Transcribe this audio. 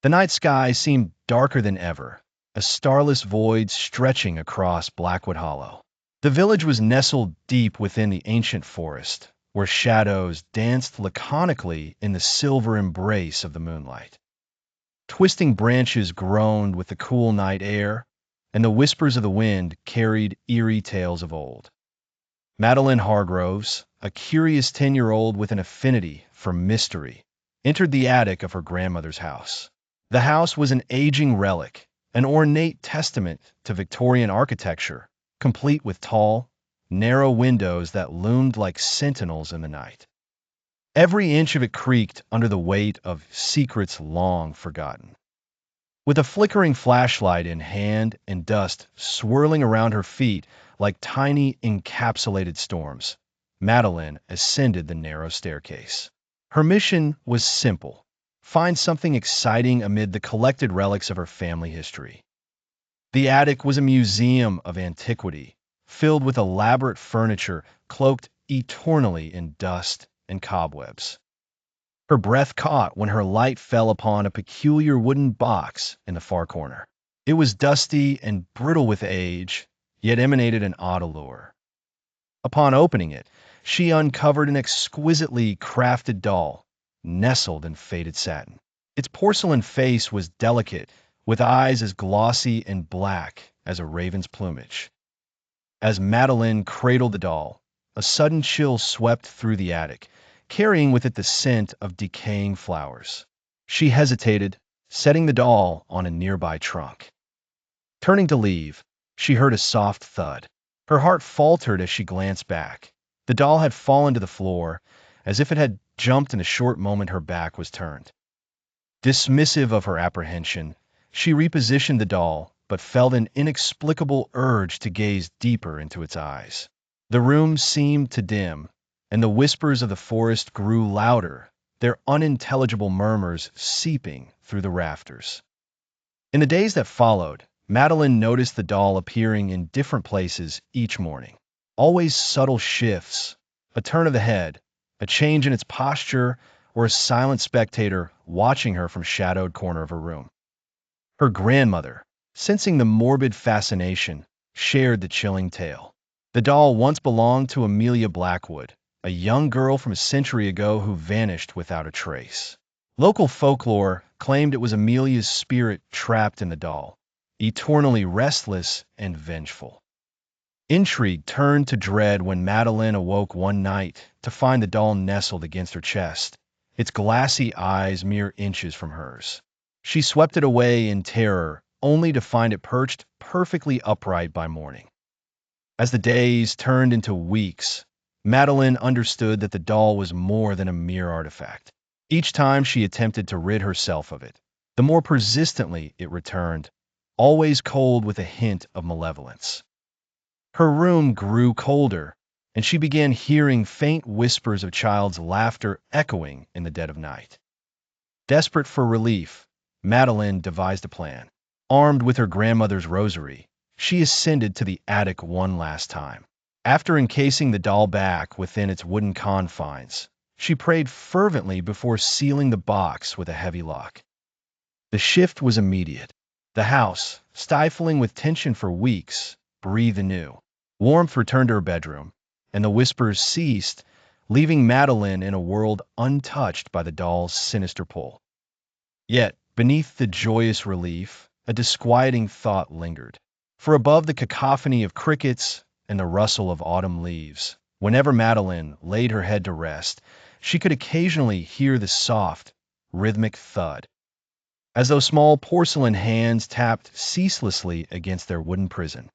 The night sky seemed darker than ever, a starless void stretching across Blackwood Hollow. The village was nestled deep within the ancient forest, where shadows danced laconically in the silver embrace of the moonlight. Twisting branches groaned with the cool night air, and the whispers of the wind carried eerie tales of old. Madeline Hargroves, a curious 10-year-old with an affinity for mystery, entered the attic of her grandmother's house. The house was an aging relic, an ornate testament to Victorian architecture, complete with tall, narrow windows that loomed like sentinels in the night. Every inch of it creaked under the weight of secrets long forgotten. With a flickering flashlight in hand and dust swirling around her feet like tiny encapsulated storms, Madeline ascended the narrow staircase. Her mission was simple: find something exciting amid the collected relics of her family history. The attic was a museum of antiquity, filled with elaborate furniture cloaked eternally in dust and cobwebs. Her breath caught when her light fell upon a peculiar wooden box in the far corner. It was dusty and brittle with age, yet emanated an odd allure. Upon opening it, she uncovered an exquisitely crafted doll, nestled in faded satin. Its porcelain face was delicate, with eyes as glossy and black as a raven's plumage. As Madeline cradled the doll, a sudden chill swept through the attic, carrying with it the scent of decaying flowers. She hesitated, setting the doll on a nearby trunk. Turning to leave, she heard a soft thud. Her heart faltered as she glanced back. The doll had fallen to the floor, as if it had jumped in a short moment her back was turned. Dismissive of her apprehension, she repositioned the doll, but felt an inexplicable urge to gaze deeper into its eyes. The room seemed to dim, and the whispers of the forest grew louder, their unintelligible murmurs seeping through the rafters. In the days that followed, Madeline noticed the doll appearing in different places each morning. Always subtle shifts, a turn of the head, a change in its posture, or a silent spectator watching her from shadowed corner of her room. Her grandmother, sensing the morbid fascination, shared the chilling tale. The doll once belonged to Amelia Blackwood, a young girl from a century ago who vanished without a trace. Local folklore claimed it was Amelia's spirit trapped in the doll, eternally restless and vengeful. Intrigue turned to dread when Madeline awoke one night to find the doll nestled against her chest, its glassy eyes mere inches from hers. She swept it away in terror, only to find it perched perfectly upright by morning. As the days turned into weeks, Madeline understood that the doll was more than a mere artifact. Each time she attempted to rid herself of it, the more persistently it returned, always cold with a hint of malevolence. Her room grew colder, and she began hearing faint whispers of child's laughter echoing in the dead of night. Desperate for relief, Madeline devised a plan. Armed with her grandmother's rosary, she ascended to the attic one last time. After encasing the doll back within its wooden confines, she prayed fervently before sealing the box with a heavy lock. The shift was immediate. The house, stifling with tension for weeks, breathed anew. Warmth returned to her bedroom, and the whispers ceased, leaving Madeline in a world untouched by the doll's sinister pull. Yet, beneath the joyous relief, a disquieting thought lingered. For above the cacophony of crickets and the rustle of autumn leaves, whenever Madeline laid her head to rest, she could occasionally hear the soft, rhythmic thud, as though small porcelain hands tapped ceaselessly against their wooden prison.